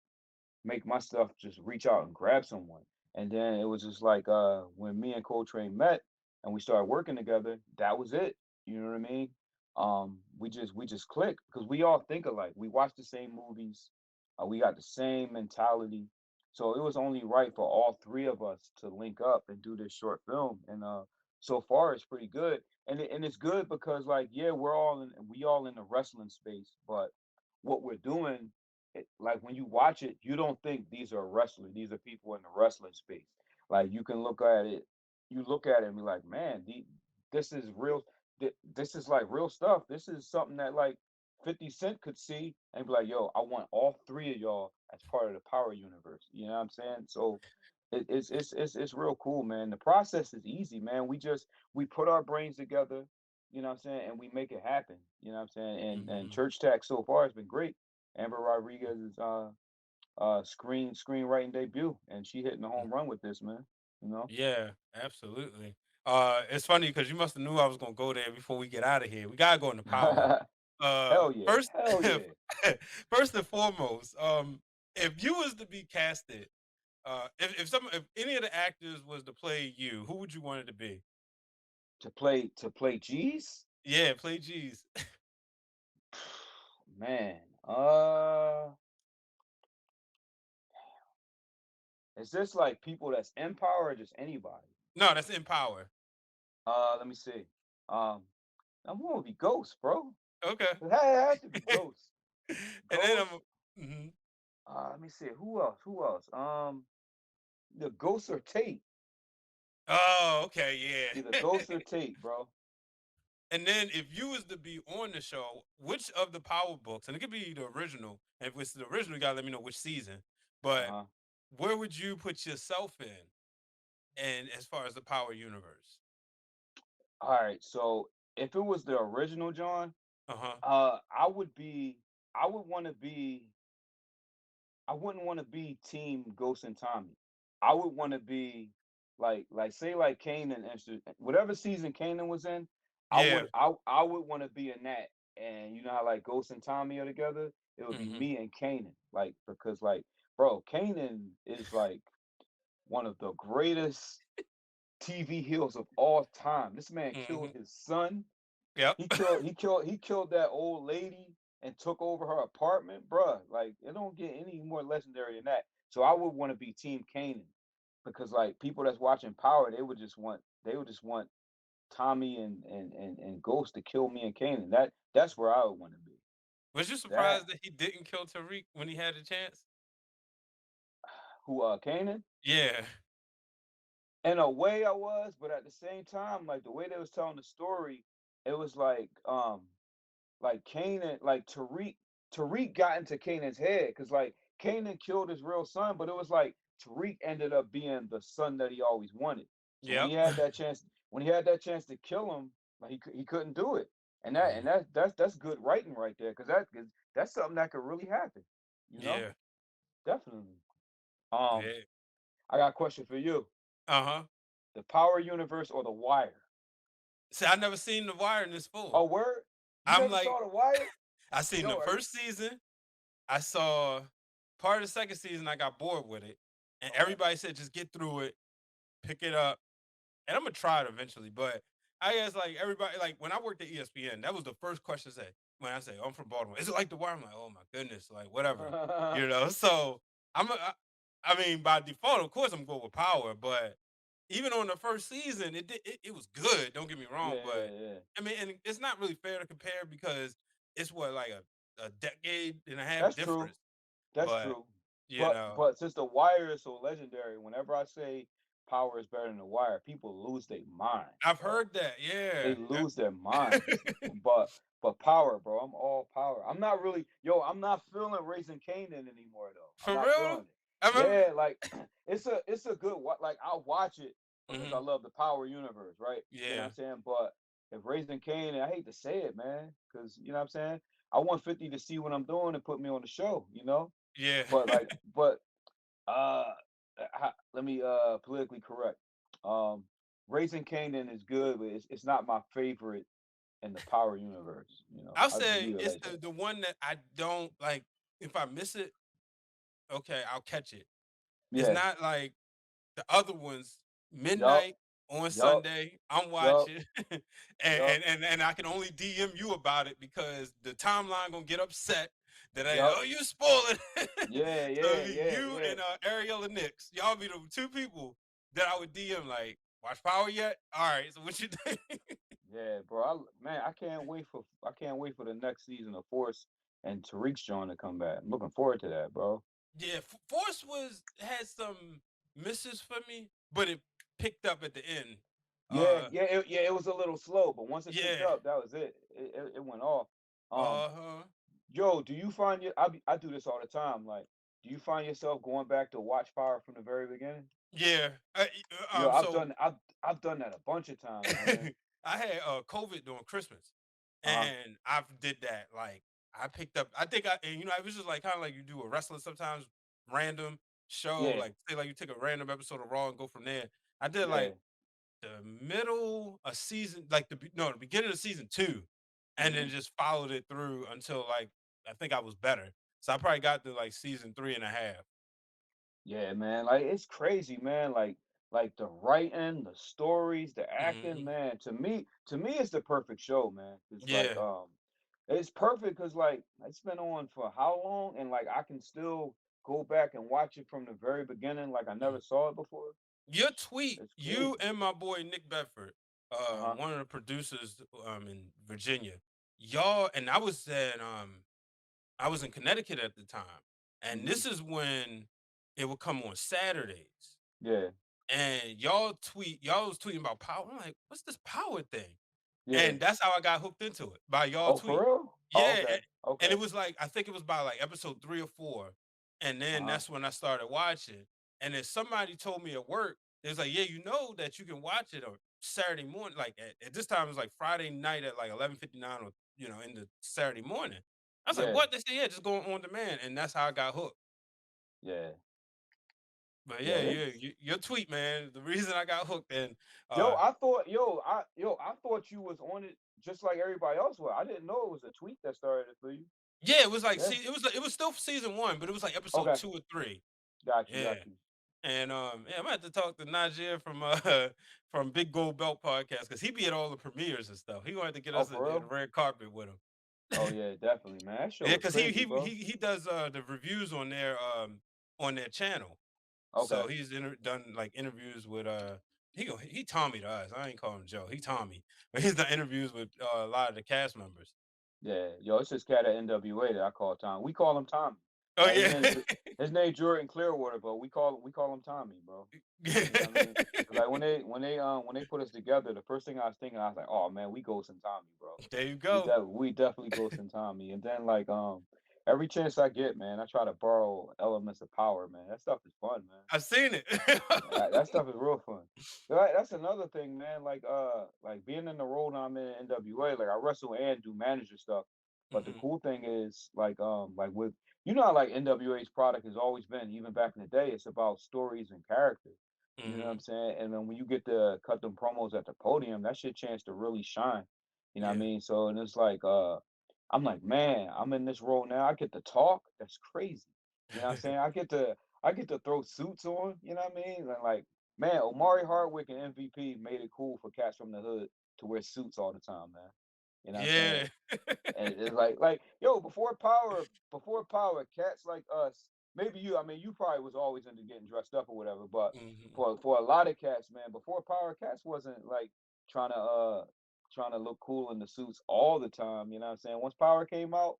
make my stuff just reach out and grab someone. And then it was just like when me and Coltrane met and we started working together, that was it. You know what I mean? We just clicked because we all think alike. We watch the same movies. We got the same mentality. So it was only right for all three of us to link up and do this short film. And so far it's pretty good. And it's good because like yeah, we all in the wrestling space, but what we're doing like when you watch it, you don't think these are wrestlers. These are people in the wrestling space. Like you can look at it, you look at it and be like, man, this is real. This is like real stuff. This is something that like 50 Cent could see and be like, yo, I want all three of y'all as part of the Power Universe. You know what I'm saying? So it's real cool, man. The process is easy, man. We put our brains together, you know what I'm saying, and we make it happen. You know what I'm saying? And
Hmm.
Church Tech so far has been great. Amber Rodriguez's screenwriting debut, and she hitting a home run with this, man. You know.
Yeah, absolutely. It's funny because you must have knew I was gonna go there before we get out of here. We gotta go into power.
Hell yeah,
First,
hell yeah.
first and foremost, if you was to be casted, if any of the actors was to play you, who would you want it to be?
To play G's,
Yeah, play G's.
man. Is this like people that's in power or just anybody?
No, that's in power.
Let me see. Um, I'm gonna be Ghost, bro.
Okay.
It has to be Ghost.
And then
Ghost.
mhm.
Let me see. Who else? Who else? The Ghost or Tate.
Oh, okay,
Either
yeah.
Ghost or Tate, bro.
And then if you was to be on the show, which of the Power books, and it could be the original, and if it's the original, you gotta let me know which season.
Uh
But
huh.
where would you put yourself in? and as far as the Power universe?
All right, so if it was the original John,
Uh-huh.
I would be, I would want to be, I wouldn't want to be Team Ghost and Tommy. I would want to be like say like Kanan and whatever season Kanan was in.
Yeah.
I would want to be in that. And you know how like Ghost and Tommy are together? It would be
Mhm.
me and Kanan. Like because like bro, Kanan is like one of the greatest TV heels of all time. This man killed
Mhm.
his son.
Yep.
He killed that old lady and took over her apartment, bruh. Like it don't get any more legendary than that. So I would want to be Team Kanan because like people that's watching Power, they would just want Tommy and Ghost to kill me and Kanan. That's where I would want to be.
Was you
That
surprised that he didn't kill Tariq when he had a chance?
who Kanan?
Yeah.
In a way I was, but at the same time, like the way they was telling the story, it was like Kanan, like Tariq got into Kanan's head because like Kanan killed his real son, but it was like Tariq ended up being the son that he always wanted. So when
Yep.
he had that chance, when he had that chance to kill him, like he couldn't do it, and that
Mhm.
and that's good writing right there because that's something that could really happen, you know,
Yeah.
definitely. Um,
Yeah.
I got a question for you:
Uh-huh.
the Power Universe or the Wire?
See, I never seen The Wire in this full.
Oh, word! You
I'm
never
like,
saw the Wire?
I seen
Yo,
the
are you?
first season. I saw part of the second season. I got bored with it, and
Okay.
everybody said just get through it, pick it up, and I'm gonna try it eventually. But I guess like everybody, like when I worked at ESPN, that was the first question I say when I say I'm from Baltimore. Is it like The Wire? I'm like, oh my goodness, like whatever, you know. So I'm, a, I mean, by default, of course, I'm going with Power, but even on the first season, it was good. Don't get me wrong,
Yeah,
but
yeah, yeah.
I mean, and it's not really fair to compare because it's what like a decade and a half
That's true.
difference.
That's
But
true.
you
But
know,
but since the Wire is so legendary, whenever I say Power is better than the Wire, people lose their minds,
I've
bro.
heard that.
They
Yeah.
lose their minds. But but Power, bro. I'm all Power. I'm not really, yo. I'm not feeling Raising Canaan anymore though. I'm
For
not
real?
feeling it.
I remember.
Yeah, like it's a good like I'll watch it because I
Mhm.
love the Power universe, right? You know what
Yeah.
I'm saying? But if Raising Canaan, I hate to say it, man, because you know what I'm saying. I want 50 to see what I'm doing and put me on the show, you know.
Yeah.
But uh, let me politically correct. Um, Raising Canaan is good, but it's not my favorite in the Power universe. You know,
I'll
I'll just
say
leave it
it's
like that.
the one that I don't like. If I miss it, okay, I'll catch it. It's
Yeah.
not like the other ones,
Yup.
midnight on
Yup.
Sunday, I'm
Yup.
watching, and,
Yup.
and I can only DM you about it because the timeline gonna get upset that
Yup.
oh you spoiling.
Yeah.
So
Yeah. Yeah.
you
Yeah.
and Ariel and Nix, y'all be the two people that I would DM like, watch Power yet? All right, so what you think?
Yeah, bro. Man, I can't wait for the next season of Force and Tariq's John to come back. I'm looking forward to that, bro.
Yeah, Force was had some misses for me, but it picked up at the end.
Yeah,
Uh,
yeah. It was a little slow, but once it picked
yeah,
up, that was it. It went off. Um,
uh-huh.
Yo, do you find I do this all the time. Like, do you find yourself going back to watch Power from the very beginning?
Yeah.
Yo, I've
So
done I've done that a bunch of times, man.
I had COVID during Christmas,
Uh-huh.
and I did that. Like I picked up, I think I, and it was just like kind of like you do a wrestling sometimes, random show,
Yeah,
like say like you take a random episode of Raw and go from there. I did
yeah.
like the middle of season, like the beginning of season two, and then
Hmm.
just followed it through until like I think I was better. So I probably got to like season three and a half.
Yeah, man. Like it's crazy, man. Like the writing, the stories, the acting,
Mhm.
man. To me, it's the perfect show, man. It's like
Yeah.
it's perfect because like it's been on for how long, and like I can still go back and watch it from the very beginning, like I never saw it before.
Your tweet,
It's
you
crazy.
and my boy Nick Bedford,
Uh-huh.
one of the producers in Virginia, y'all, and I was in Connecticut at the time, and
Hmm.
this is when it would come on Saturdays,
Yeah.
and y'all was tweeting about power. I'm like, what's this power thing?
Yeah.
And that's how I got hooked into it by y'all
Oh, for
tweet.
real? Oh,
Yeah,
okay.
and
Okay.
it was like I think it was by like episode 3 or 4, and then
Uh-huh.
that's when I started watching. And then somebody told me at work It was like, yeah, you know that you can watch it on Saturday morning. Like at this time, it was like Friday night at like 11:59 or in the Saturday morning. I was like,
Yeah,
what? They said, yeah, just go on demand, and that's how I got hooked.
yeah,
But
yeah.
yeah, your tweet, man, the reason I got hooked, and
Yo,
uh,
I thought you was on it just like everybody else was. I didn't know it was a tweet that started it for you.
yeah, it was like,
Yeah.
see, it was still season 1, but it was like episode
Okay.
2 or 3.
Got you.
Yeah.
Got you.
And yeah, I'm gonna have to talk to Najee from from Big Gold Belt podcast because he be at all the premieres and stuff. He gonna have to get
Oh,
us
for
the
real?
red carpet with him.
Oh yeah, definitely, man. That show
Yeah,
is
because
crazy, bro.
he does the reviews on their channel.
Okay.
So he's done like interviews with he Tommy to us. I ain't call him Joe. He Tommy, but he's done interviews with a lot of the cast members.
Yeah, yo, it's this cat at NWA that I call Tom. We call him Tommy.
Oh
Like
yeah,
his name Jordan Clearwater, but we call him Tommy, bro. You know what I mean? 'Cause, like when they put us together, the first thing I was thinking, I was like, oh man, we Ghost and Tommy, bro.
there you go.
We definitely Ghost and Tommy. And then like every chance I get, man, I try to borrow elements of power, man. That stuff is fun, man.
I've seen it.
That stuff is real fun. That's another thing, man. Like being in the role now I'm in NWA, like I wrestle and do manager stuff. But the
Hmm.
cool thing is, like with how like NWA's product has always been, even back in the day, it's about stories and character. You know what I'm
Hmm.
saying? And then when you get to cut them promos at the podium, that's your chance to really shine. You know what I
Yeah.
mean? So and it's like I'm like, man, I'm in this role now. I get to talk. That's crazy. You know what I'm saying? I get to throw suits on, you know what I mean? And like, man, Omari Hardwick and MVP made it cool for cats from the hood to wear suits all the time, man. You know what I'm saying?
Yeah.
And it's like, yo, before power, cats like us, maybe you, I mean, you probably was always into getting dressed up or whatever, but
Hmm.
for a lot of cats, man, before power, cats wasn't like trying to uh trying to look cool in the suits all the time, you know what I'm saying? Once power came out,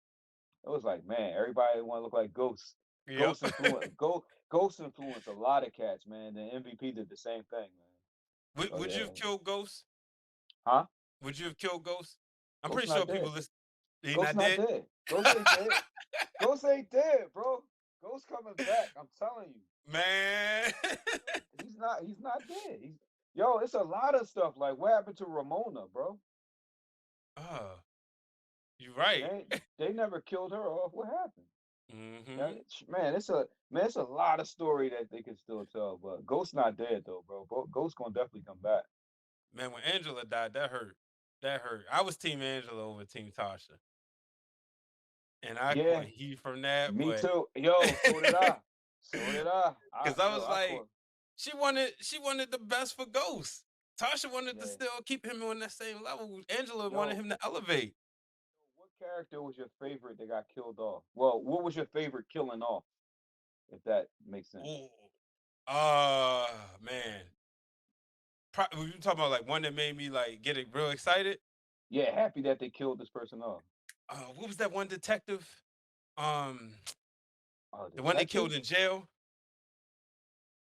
it was like, man, everybody want to look like ghosts.
Yep.
Ghost influence a lot of cats, man. The MVP did the same thing, man. So
Would you
yeah,
have killed Ghost?
huh?
Would you have killed Ghost? I'm
Ghost
pretty
not
sure
dead.
people listen. He
Ghost
not
not
dead.
dead. Ghost ain't dead. Ghost ain't dead, bro. Ghost coming back. I'm telling you.
Man.
He's not dead. Yo, it's a lot of stuff. Like what happened to Ramona, bro?
Oh, you're right.
They never killed her off. What happened? That,
Hmm.
it's a lot of story that they can still tell. But Ghost not dead though, bro. Ghost gonna definitely come back.
Man, when Angela died, that hurt. That hurt. I was Team Angela over Team Tasha, and I caught
Yeah,
heat from that,
me
but
too. Yo, so did I. So did I.
because I
Yo,
was
I
like,
caught.
she wanted the best for Ghost. Tasha wanted to
Yeah.
still keep him on that same level. Angela wanted
Yo,
him to elevate.
what character was your favorite that got killed off? Well, what was your favorite killing off? If that makes sense.
Ooh. Man. We you talking about like one that made me like get it real excited.
Yeah, happy that they killed this person off.
What was that one detective? Um,
Oh,
the one they
detective.
killed in jail.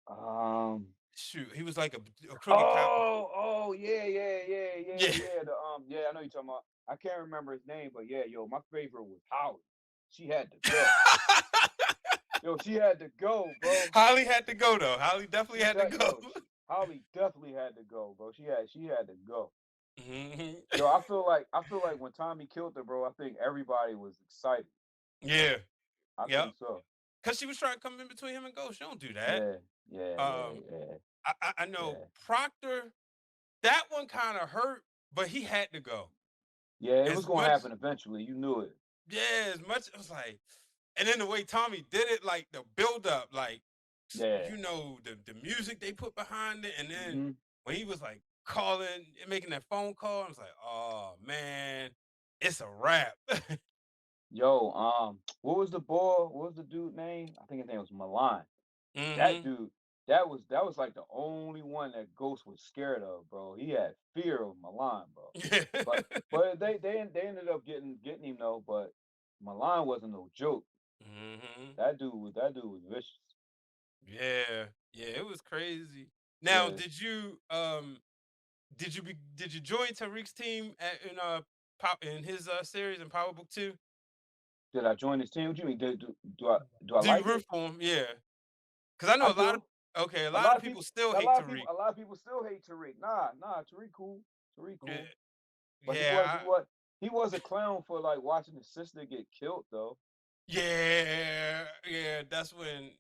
Um.
Shoot, he was like a crooked cop.
Oh,
Yeah.
yeah. Yeah, I know you're talking about. I can't remember his name, but yeah, yo, my favorite was Holly. She had to go. Yo, she had to go, bro.
Holly had to go though. Holly definitely had to go.
Holly definitely had to go, bro. She had to go.
Mhm.
Yo, I feel like when Tommy killed her, bro, I think everybody was excited.
Yeah.
I
Yep.
think so.
Cause she was trying to come in between him and Ghost. You don't do that.
Yeah, yeah, yeah,
Um,
yeah,
I know
yeah.
Proctor. That one kind of hurt, but he had to go.
Yeah, it was
As
gonna
much,
happen eventually. You knew it.
yeah, as much. It was like, and then the way Tommy did it, like the build up, like
Yeah.
the music they put behind it, and then
Hmm.
when he was like calling and making that phone call, I was like, oh man, it's a wrap.
Yo, what was the boy? What was the dude name? I think his name was Milan. That
Hmm.
dude, that was like the only one that Ghost was scared of, bro. He had fear of Milan, bro. But they ended up getting him though. But Milan wasn't no joke.
Hmm.
That dude was vicious.
Yeah, yeah, it was crazy. Now,
Yeah.
did you join Tariq's team pop in his series in Power Book 2?
Did I join this team? What you mean? Do I
Do you
like
root
it?
for him? Yeah, because I
I
know
do.
Okay, a
A
lot
lot
of
of people,
people still
a
hate
lot of people,
Tariq.
a lot of people still hate Tariq. Nah, Tariq cool. Tariq
Yeah,
cool. But
yeah,
he was a clown for like watching his sister get killed though.
yeah. That's when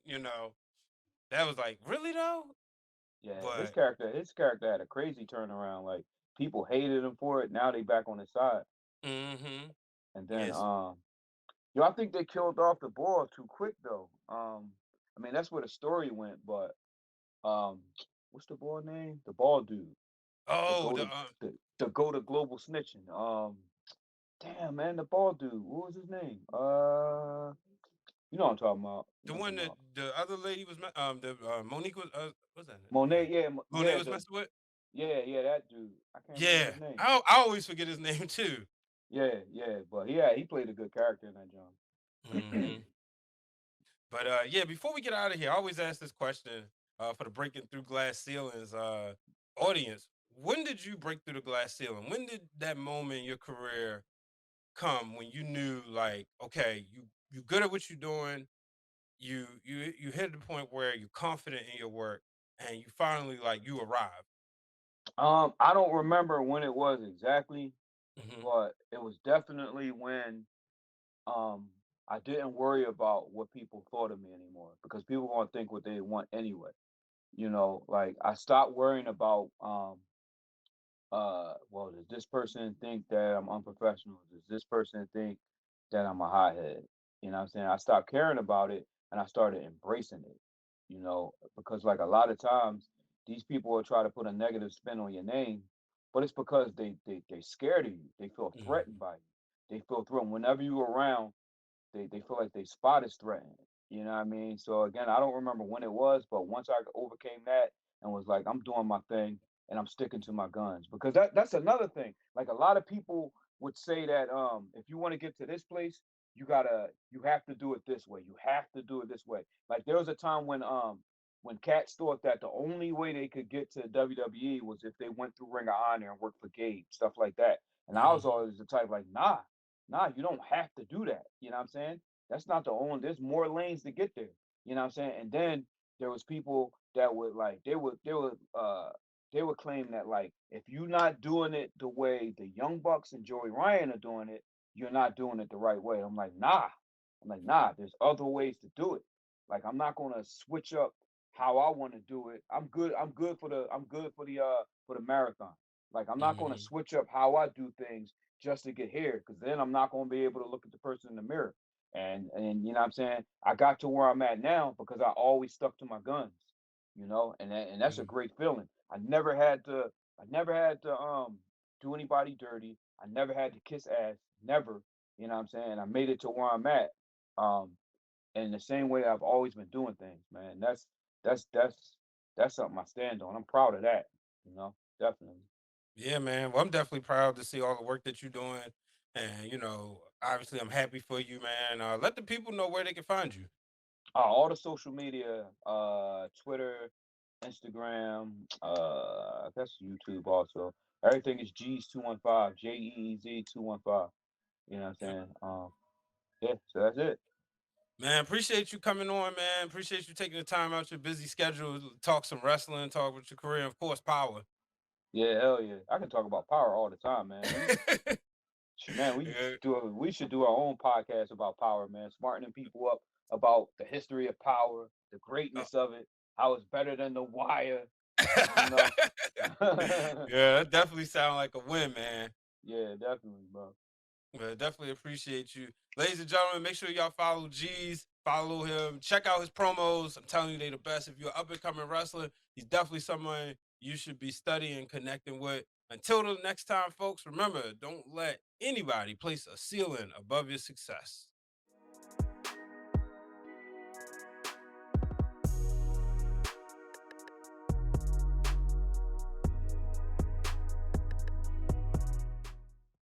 that was like, really though.
Yeah,
But
his character had a crazy turnaround. Like people hated him for it. Now they back on his side.
mm-hmm.
And then
Yes.
yo, I think they killed off the ball too quick though. I mean that's where the story went, but um, what's the ball name? The ball dude. The
Oh,
go to the go to global snitching. Damn man, the ball dude. What was his name? You know what I'm talking about. You
the
know what I'm
one
talking
that
about.
the other lady was the Monique was what's that?
Monet, yeah,
Monet
yeah,
was messing with.
yeah, that dude. I can't remember
Yeah,
his name.
I always forget his name too.
Yeah, but yeah, he played a good character in that John.
Hmm. But yeah, before we get out of here, I always ask this question for the Breaking Through Glass Ceilings audience. When did you break through the glass ceiling? When did that moment in your career come when you knew, like, okay, you good at what you're doing, you hit the point where you're confident in your work, and you finally, like, you arrived.
I don't remember when it was exactly,
Hmm.
but it was definitely when um I didn't worry about what people thought of me anymore because people gonna think what they want anyway. You know, like I stopped worrying about well, does this person think that I'm unprofessional? Does this person think that I'm a hothead? You know what I'm saying? I stopped caring about it and I started embracing it, because like a lot of times these people will try to put a negative spin on your name, but it's because they're scared of you. They feel threatened
Hmm.
by you. They feel threatened whenever you're around. They feel like they spot is threatened. You know what I mean? So again, I don't remember when it was, but once I overcame that and was like, I'm doing my thing and I'm sticking to my guns because that's another thing. Like a lot of people would say that if you want to get to this place, you have to do it this way. You have to do it this way. Like there was a time when cats thought that the only way they could get to WWE was if they went through Ring of Honor and worked for Gabe, stuff like that. And I was
Hmm.
always the type like, nah, you don't have to do that. You know what I'm saying? That's not the only. There's more lanes to get there. You know what I'm saying? And then there was people that would like they would claim that like if you're not doing it the way the Young Bucks and Joey Ryan are doing it, you're not doing it the right way. I'm like, nah. I'm like, nah, there's other ways to do it. Like I'm not gonna switch up how I want to do it. I'm good for the marathon. Like I'm not gonna
Hmm.
switch up how I do things just to get here, because then I'm not gonna be able to look at the person in the mirror. And you know what I'm saying? I got to where I'm at now because I always stuck to my guns, and that's a
Hmm.
great feeling. I never had to do anybody dirty. I never had to kiss ass, never. You know what I'm saying? I made it to where I'm at. Um, in the same way I've always been doing things, man. That's that's that's something I stand on. I'm proud of that, definitely.
Yeah, man. Well, I'm definitely proud to see all the work that you're doing, and obviously, I'm happy for you, man. Let the people know where they can find you.
All the social media, Twitter, Instagram, I guess YouTube also. Everything is G's215, JEEZ215. You know what I'm
Yep.
saying? Yeah, so that's it.
Man, appreciate you coming on, man. Appreciate you taking the time out your busy schedule to talk some wrestling, talk with your career, and of course, power.
Yeah, hell yeah. I can talk about power all the time, man. Man,
Yeah.
we should do our own podcast about power, man. Smartening people up about the history of power, the
Oh.
greatness of it, how it's better than the wire, you know.
Yeah, that definitely sound like a win, man.
Yeah, definitely, bro.
Well, definitely appreciate you. Ladies and gentlemen, make sure y'all follow G's, follow him, check out his promos. I'm telling you, they the best. If you're up and coming wrestler, he's definitely someone you should be studying, connecting with. Until the next time, folks, remember, don't let anybody place a ceiling above your success.